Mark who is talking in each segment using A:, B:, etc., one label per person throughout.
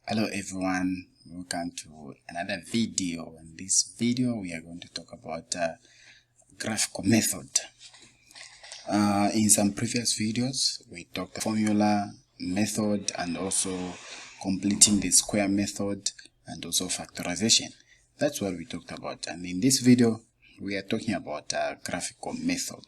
A: Hello everyone, welcome to another video. In this video we are going to talk about graphical method. In some previous videos we talked formula, method, and also completing the square method, and also factorization. That's what we talked about, and in this video we are talking about graphical method.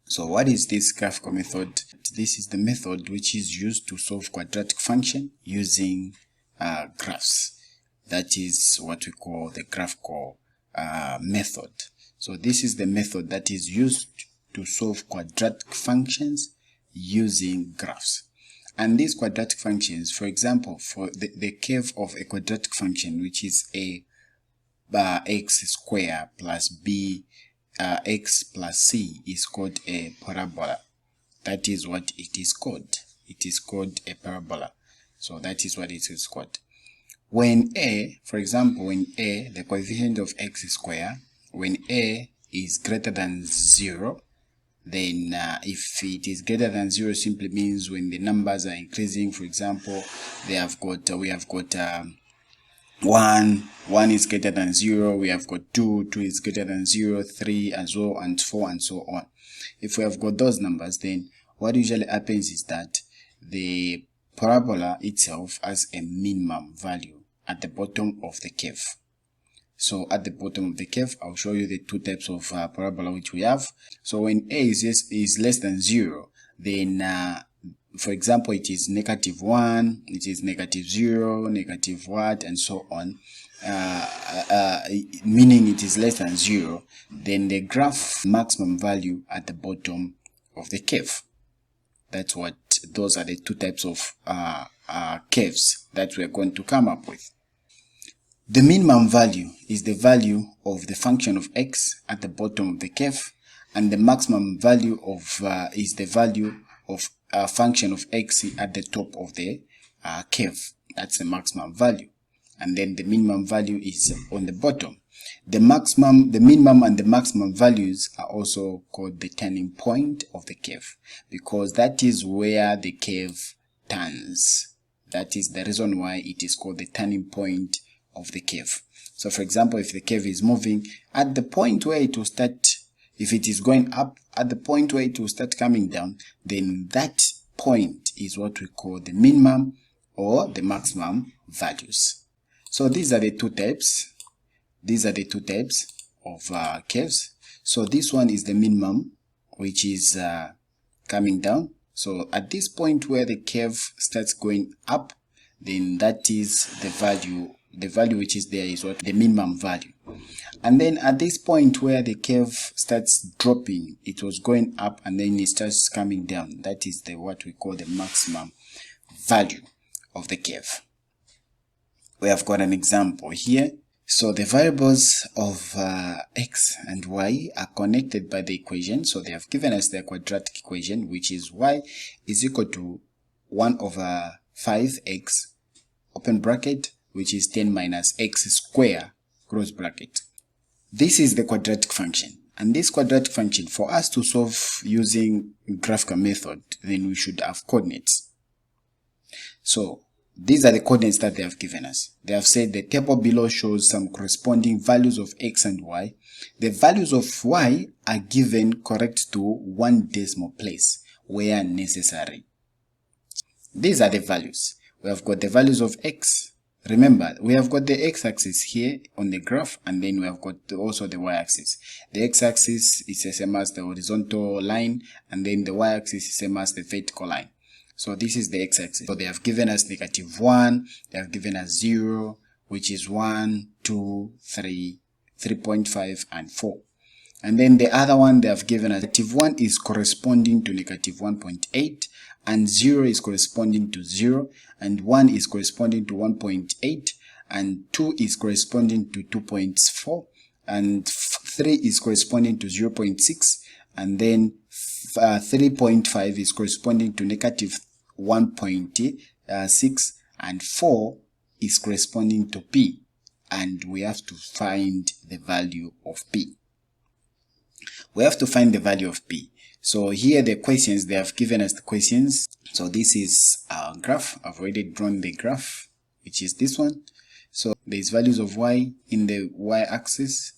A: So what is this graphical method? This is the method which is used to solve quadratic function using graphs. That is what we call the graphical method. So this is the method that is used to solve quadratic functions using graphs. And these quadratic functions, for example, for the curve of a quadratic function, which is a x squared plus b x plus c, is called a parabola. That is what it is called. It is called a parabola. So that is what it is called. When a, for example, when a, the coefficient of x squared, when a is greater than 0, then if it is greater than 0, simply means when the numbers are increasing. For example, we have got 1 is greater than 0, we have got 2 is greater than 0, 3, and so on, and 4, and so on. If we have got those numbers, then what usually happens is that the parabola itself has a minimum value at the bottom of the curve. So at the bottom of the curve, I'll show you the two types of parabola which we have. So when a is less than 0, then for example, it is -1, it is -0, negative what, and so on, meaning it is less than 0, then the graph maximum value at the bottom of the curve. That's what, those are the two types of curves that we are going to come up with. The minimum value is the value of the function of x at the bottom of the curve, and the maximum value of is the value of a function of x at the top of the curve. That's the maximum value, and then the minimum value is on the bottom. The minimum and the maximum values are also called the turning point of the curve, because that is where the curve turns. That is the reason why it is called the turning point of the curve. So for example, if the curve is moving at the point where it will start, if it is going up at the point where it will start coming down, then that point is what we call the minimum or the maximum values. So these are the two types. These are the two types of curves. So this one is the minimum, which is coming down. So at this point where the curve starts going up, then that is the value. The value which is there is what the minimum value. And then at this point where the curve starts dropping, it was going up and then it starts coming down. That is the what we call the maximum value of the curve. We have got an example here. So the variables of x and y are connected by the equation. So they have given us the quadratic equation, which is y is equal to 1/5x, open bracket, which is 10 minus x squared, close bracket. This is the quadratic function. And this quadratic function, for us to solve using graphical method, then we should have coordinates. So these are the coordinates that they have given us. They have said the table below shows some corresponding values of x and y. The values of y are given correct to 1 decimal place where necessary. These are the values. We have got the values of x. Remember, we have got the x-axis here on the graph, and then we have got also the y-axis. The x-axis is the same as the horizontal line, and then the y-axis is the same as the vertical line. So this is the x-axis. So they have given us -1, they have given us 0, which is 1, 2, 3, 3.5, and 4. And then the other one they have given us -1 is corresponding to -1.8, and 0 is corresponding to 0, and 1 is corresponding to 1.8, and 2 is corresponding to 2.4, and 3 is corresponding to 0.6, and then 3.5 is corresponding to -1.6, and 4 is corresponding to p, and we have to find the value of p. We have to find the value of p. So here the questions, they have given us the questions. So this is our graph. I've already drawn the graph, which is this one. So there's values of y in the y-axis,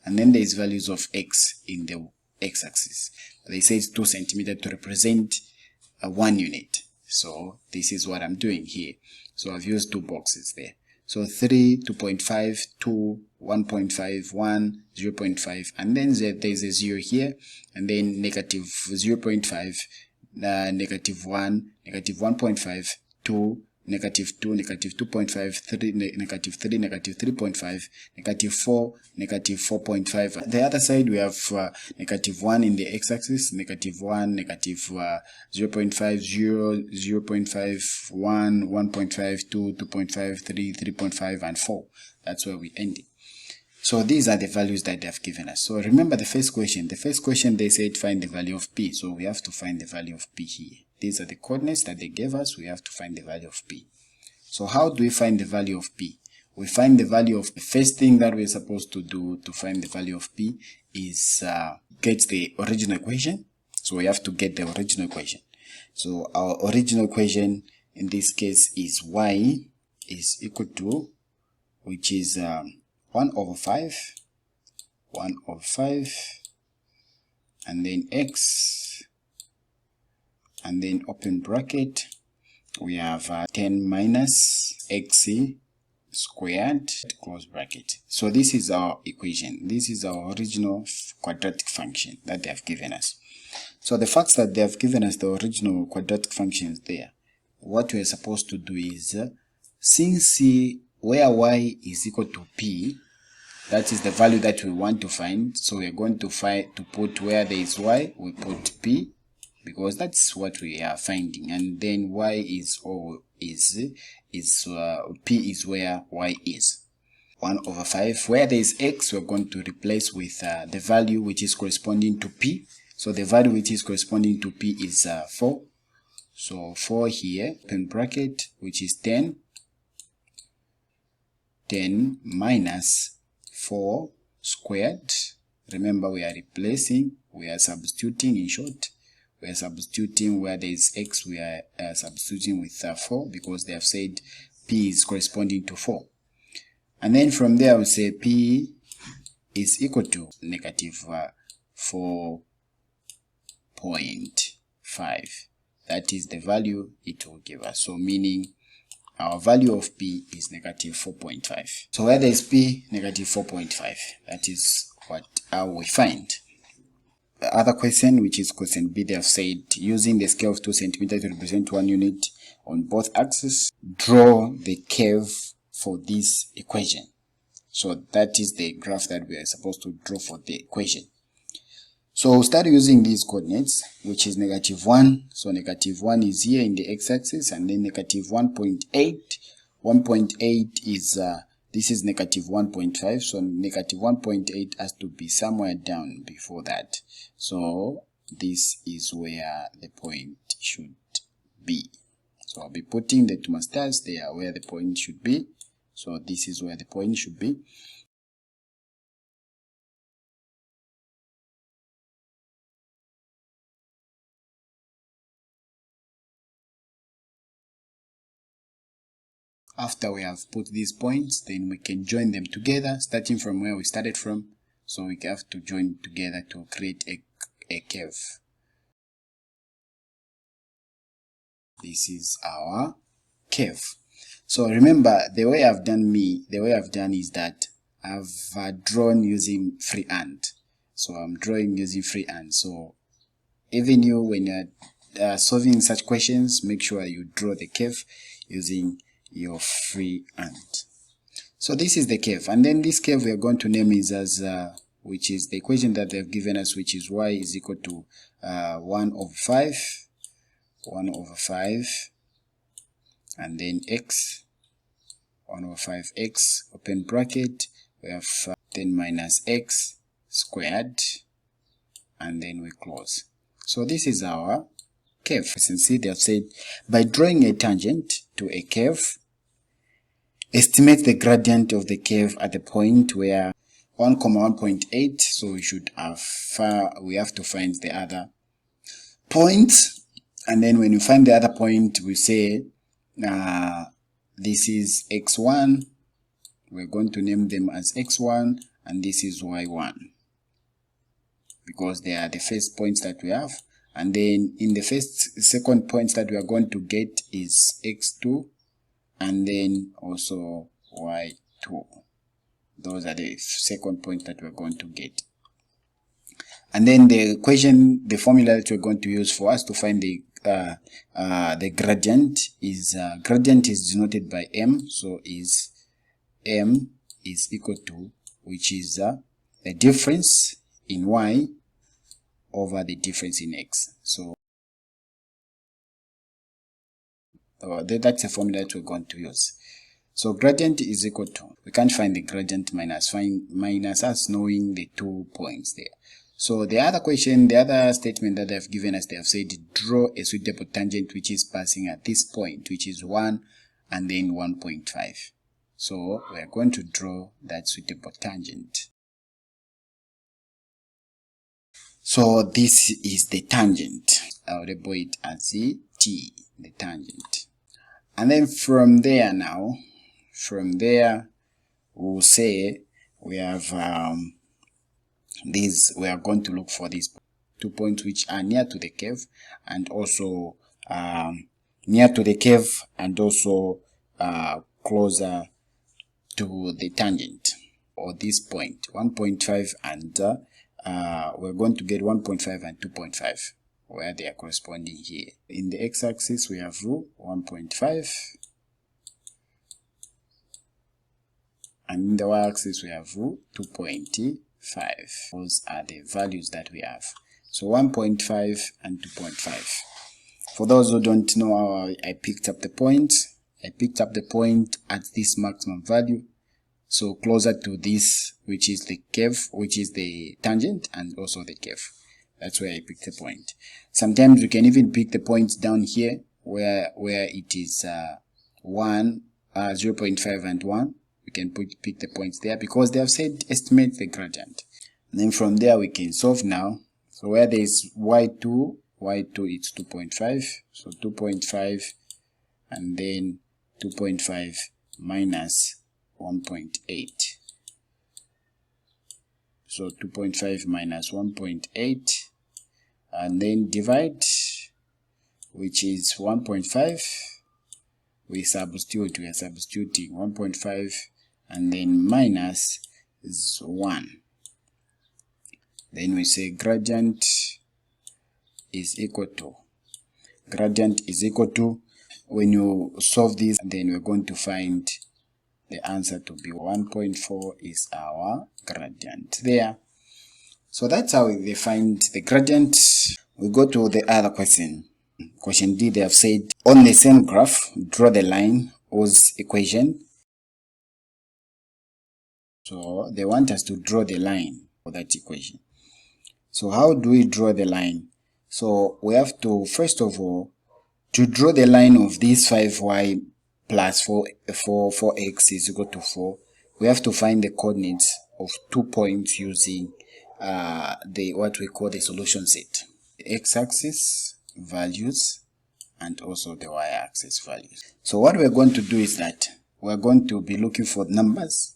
A: and then there's values of x in the x-axis. They say it's 2 centimeters to represent 1 unit. So this is what I'm doing here. So I've used 2 boxes there. So 3, 2.5, 2, 1.5, 1, 0.5, and then there's a 0 here, and then negative 0.5, negative 1, negative 1.5, 2, negative 2, negative 2.5, 3, negative 3, negative 3.5, negative 4, negative 4.5. The other side we have negative 1 in the x-axis, negative 1, negative 0.5, 0, 0.5, 1, 1.5, 2, 2.5, 3, 3.5, and 4. That's where we ended. So these are the values that they have given us. So remember the first question. The first question they said find the value of p. So we have to find the value of p here. These are the coordinates that they gave us. We have to find the value of p. So how do we find the value of p? We find the value of, the first thing that we're supposed to do to find the value of p is get the original equation. So we have to get the original equation. So our original equation in this case is y is equal to, which is 1 over 5, and then x, and then open bracket, we have 10 minus x squared, close bracket. So this is our equation. This is our original quadratic function that they have given us. So the fact that they have given us the original quadratic functions there, what we are supposed to do is, since where y is equal to p, that is the value that we want to find. So we are going to put where there is y, we put p, because that's what we are finding. And then y is p is where y is. 1 over 5. Where there is x, we're going to replace with the value which is corresponding to p. So the value which is corresponding to p is 4. So 4 here, open bracket, which is 10. 10 minus 4 squared. Remember, we are replacing, we are substituting, in short. We are substituting where there is x, we are substituting with 4, because they have said p is corresponding to 4. And then from there, we say p is equal to negative 4.5. That is the value it will give us. So meaning our value of p is negative 4.5. So where there is p, negative 4.5. That is what we find. The other question, which is question B, they have said, using the scale of 2 centimeters to represent 1 unit on both axes, draw the curve for this equation. So that is the graph that we are supposed to draw for the equation. So we'll start using these coordinates, which is negative 1. So negative 1 is here in the x-axis, and then negative 1.8. 1.8 is, this is negative 1.5. So negative 1.8 has to be somewhere down before that. So this is where the point should be. So I'll be putting the 2 stars there where the point should be. So this is where the point should be. After we have put these points, then we can join them together, starting from where we started from. So we have to join together to create a curve. This is our curve. So remember, the way I've done is that I've drawn using freehand. So I'm drawing using freehand. So even you, when you're solving such questions, make sure you draw the curve using your freehand. So this is the curve, and then this curve we are going to name is as which is the equation that they've given us, which is y is equal to 1 over 5, and then x, 1 over 5x, open bracket, we have 10 minus x squared, and then we close. So this is our curve. As you can see, they have said, by drawing a tangent to a curve, estimate the gradient of the curve at the point where 1, 1.8, so we should have we have to find the other points, and then when you find the other point, we say this is x1. We're going to name them as x1, and this is y1, because they are the first points that we have. And then in the second points that we are going to get is x2, and then also y2. Those are the second points that we're going to get. And then the formula that we're going to use for us to find the gradient is denoted by m. So m is equal to, which is the difference in y over the difference in x. So that's a formula that we're going to use. So gradient is equal to, we can't find the gradient minus us knowing the 2 points there. So the other statement that they've given us, they have said draw a suitable tangent which is passing at this point, which is 1 and then 1.5. So we are going to draw that suitable tangent. So this is the tangent. I'll label it as the tangent. And then from there we'll say we have we are going to look for these 2 points which are near to the curve, and also near to the curve, and also closer to the tangent, or this point 1.5, and we're going to get 1.5 and 2.5 where they are corresponding here. In the x-axis we have 1.5, and in the y-axis we have 2.5. Those are the values that we have. So 1.5 and 2.5. For those who don't know how I picked up the point, I picked up the point at this maximum value, so closer to this, which is the curve, which is the tangent, and also the curve. That's where I picked the point. Sometimes you can even pick the points down here where it is 0.5 and 1. We can pick the points there because they have said estimate the gradient. And then from there we can solve now. So where there is y2 it's 2.5. So 2.5 and then 2.5 minus 1.8. So 2.5 minus 1.8, and then divide, which is 1.5. We are substituting 1.5, and then minus is 1. Then we say gradient is equal to, when you solve this, then we're going to find the answer to be 1.4 is our gradient there. So that's how we find the gradient. We go to the other question. Question D, they have said on the same graph, draw the line Ohm's equation. So they want us to draw the line for that equation. So how do we draw the line? So we have to, first of all, to draw the line of this 5y plus 4x is equal to 4, we have to find the coordinates of 2 points using what we call the solution set. The x-axis values and also the y-axis values. So what we're going to do is that we're going to be looking for numbers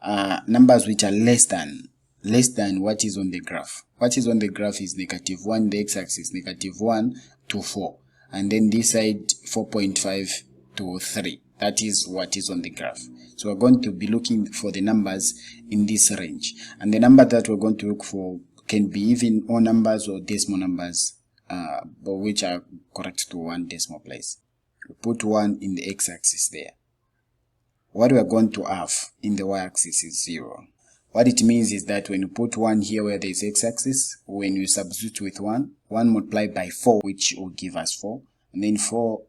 A: which are less than what is on the graph. What is on the graph is -1, the x-axis -1 to 4, and then this side 4.5 to 3. That is what is on the graph. So we're going to be looking for the numbers in this range, and the number that we're going to look for can be even whole numbers or decimal numbers, but which are correct to 1 decimal place. We put 1 in the x-axis there. What we are going to have in the y-axis is 0. What it means is that when you put 1 here where there is x-axis, when you substitute with 1 multiplied by 4, which will give us 4, and then 4,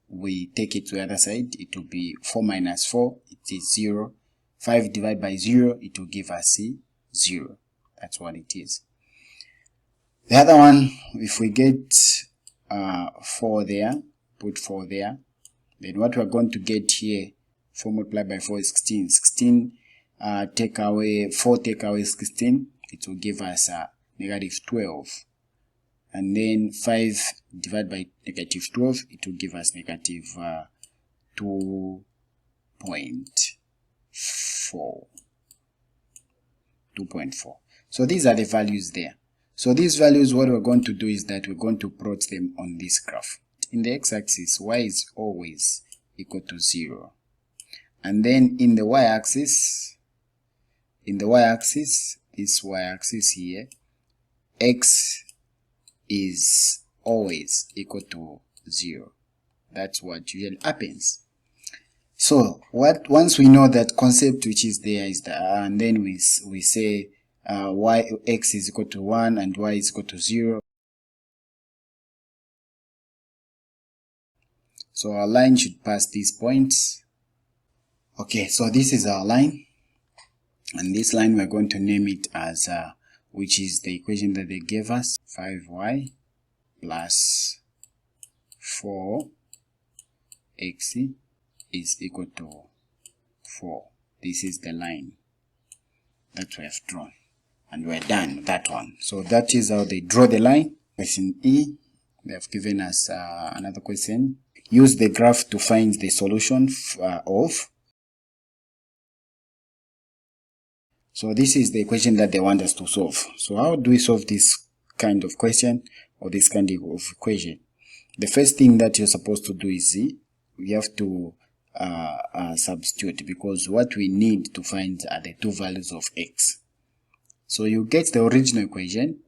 A: we take it to the other side, it will be 4 minus 4, it is 0. 5 divided by 0, it will give us 0. That's what it is. The other one, if we get 4 there, put 4 there, then what we're going to get here, 4 multiplied by 4 is 16. 16 take away 4, take away 16, it will give us -12. and then 5 divided by negative 12, it will give us negative 2.4. 2.4. So these are the values there. So these values, what we're going to do is that we're going to plot them on this graph. In the x-axis, y is always equal to 0. And then in the y-axis, this y-axis here, x is always equal to 0. That's what usually happens. So once we know that concept which is there is the and then we say x is equal to 1 and y is equal to 0. So our line should pass these points. Okay, so this is our line, and this line we're going to name it as which is the equation that they gave us, 5y plus 4x is equal to 4. This is the line that we have drawn, and we're done with that one. So that is how they draw the line. Question E, they have given us another question. Use the graph to find the solution of. So this is the equation that they want us to solve. So how do we solve this kind of question or this kind of equation? The first thing that you're supposed to do is we have to substitute, because what we need to find are the two values of x. So you get the original equation.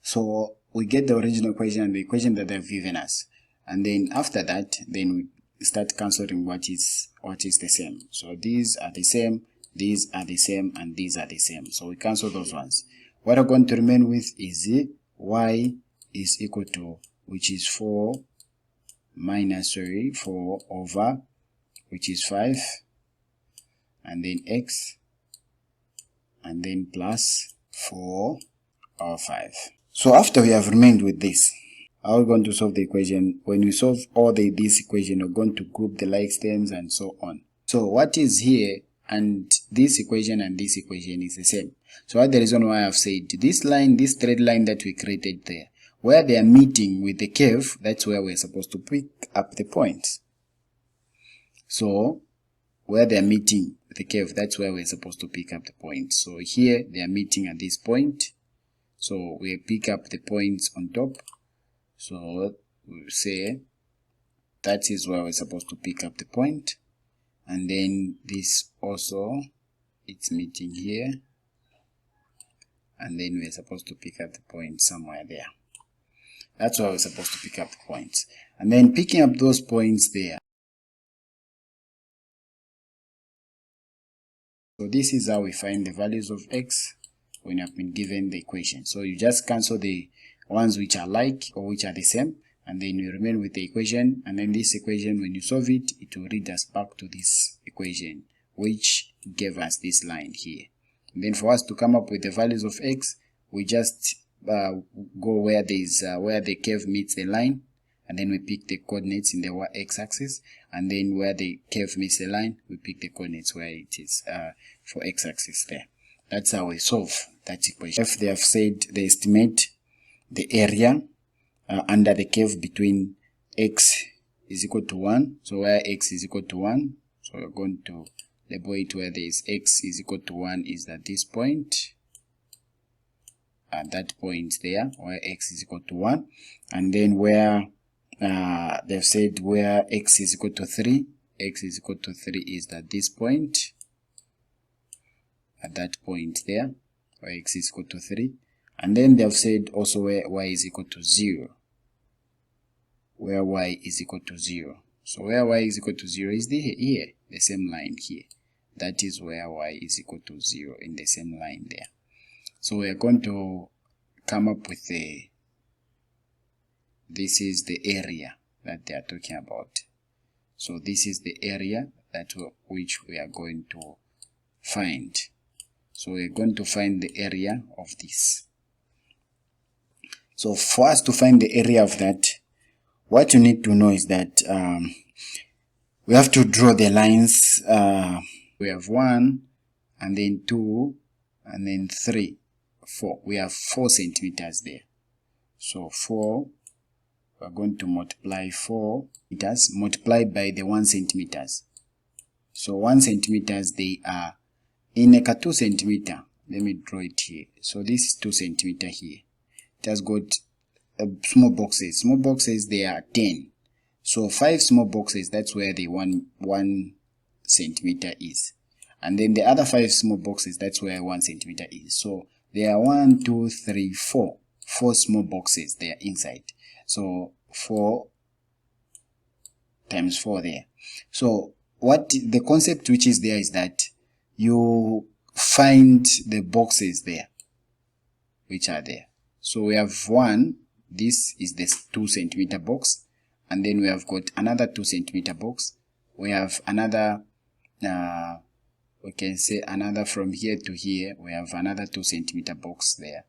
A: So we get the original equation and the equation that they've given us, and then after that, then we start cancelling what is the same. So these are the same, these are the same, and these are the same. So we cancel those ones. What we're going to remain with is y is equal to, which is 4 over, which is 5, and then x, and then plus 4 over 5. So after we have remained with this, how are we going to solve the equation? When we solve all this equation, we're going to group the like terms and so on. So what is here and this equation is the same. So that's the reason why I've said this line, this straight line that we created there, where they are meeting with the curve, that's where we're supposed to pick up the points. So where they are meeting with the curve, that's where we're supposed to pick up the points. So here they are meeting at this point, so we pick up the points on top. So we say that is where we're supposed to pick up the point, and then this also, it's meeting here, and then we're supposed to pick up the point somewhere there. That's where we're supposed to pick up the points, and then picking up those points there. So this is how we find the values of x when you have been given the equation. So you just cancel the ones which are like or which are the same, and then you remain with the equation, and then this equation, when you solve it, it will lead us back to this equation which gave us this line here. And then for us to come up with the values of x, we just go where where the curve meets the line, and then we pick the coordinates in the x-axis, and then where the curve meets the line, we pick the coordinates where it is for x-axis there. That's how we solve that equation. If they have said they estimate the area under the curve between x is equal to 1, so where x is equal to 1, so we're going to label it where there is x is equal to 1 is at this point, at that point there where x is equal to 1, and then where they've said where x is equal to 3, x is equal to 3 is at this point, at that point there where x is equal to 3, and then they've said also where y is equal to 0, where y is equal to 0. So where y is equal to 0 is here, the same line here. That is where y is equal to 0 in the same line there. So we are going to come up with this is the area that they are talking about. So this is the area which we are going to find. So we're going to find the area of this. So for us to find the area of that, what you need to know is that we have to draw the lines. We have 1, and then 2, and then 3 4. We have 4 centimeters there. So 4, we're going to multiply 4 meters multiplied by the 1 centimeters. So 1 centimeters, they are in a 2 centimeter. Let me draw it here. So this is 2 centimeter here. It has got small boxes. Small boxes, they are 10. So 5 small boxes, that's where the 1 centimeter is. And then the other 5 small boxes, that's where 1 centimeter is. So there are 1, 2, 3, 4. 4 small boxes there inside. So 4 times 4 there. So what the concept which is there is that you find the boxes there which are there. So we have 1, this is the 2 centimeter box, and then we have got another 2 centimeter box. We have another we can say another from here to here, we have another 2 centimeter box there.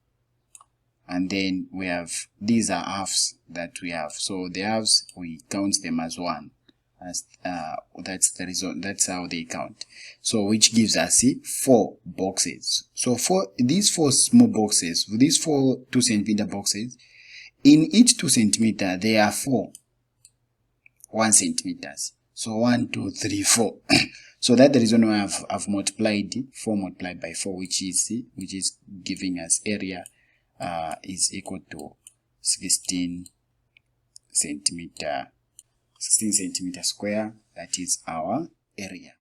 A: And then we have, these are halves that we have. So the halves, we count them as 1. As that's the result. That's how they count. So which gives us 4 boxes. So these 4 small boxes, these 4 2 centimeter boxes, in each 2 centimeter there are 4 1 centimeters. So 1, 2, 3, 4. So that's the reason why I've multiplied 4 multiplied by 4, which is giving us area is equal to 16 centimeter square. That is our area.